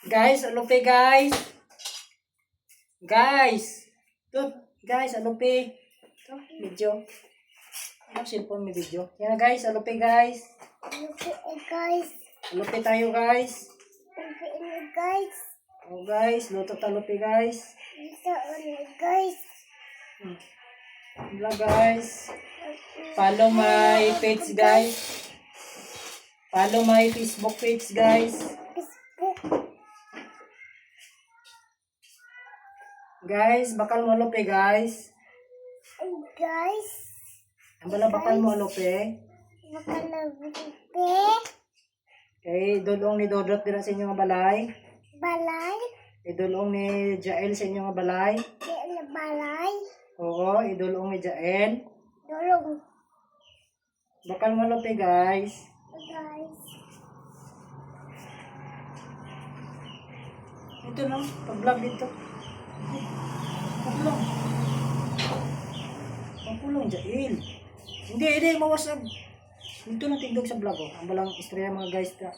Guys, alupi guys. Guys. Tuh, guys, alupi. Tuh, video. Ano cellphone may video? Yan guys, alupi guys. Guys. Alupi tayo guys. Guys. Oh guys, luto talupi guys. Guys. Wala guys. Follow my page guys. Follow my Facebook page guys. Facebook. Guys, bakal mo alupi guys. Guys. Ang bala bakal mo alupi. Makalabuti. Okay, dulong ni Dodot din sa inyo nga balay. Balay. Idulong ni Jael sa inyo nga balay. Balay. Oo, idulong ni Jael. Dulong. Bakal mo alupi guys. Guys. Ito lang, pag-vlog dito. Pag-vlog. Pag-vlog, Jael. Hindi, mawasag. Dito na tigdog sa vlog, oh. Ang balang istorya mga guys. Gusto.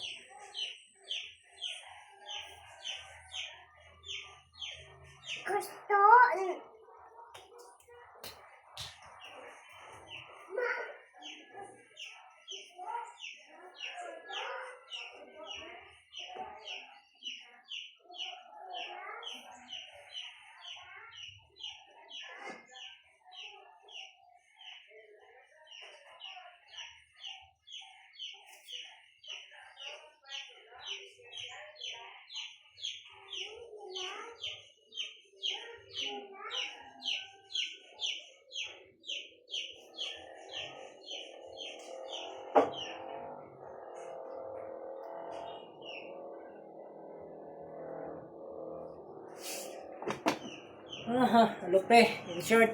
Aha, alupi. In short.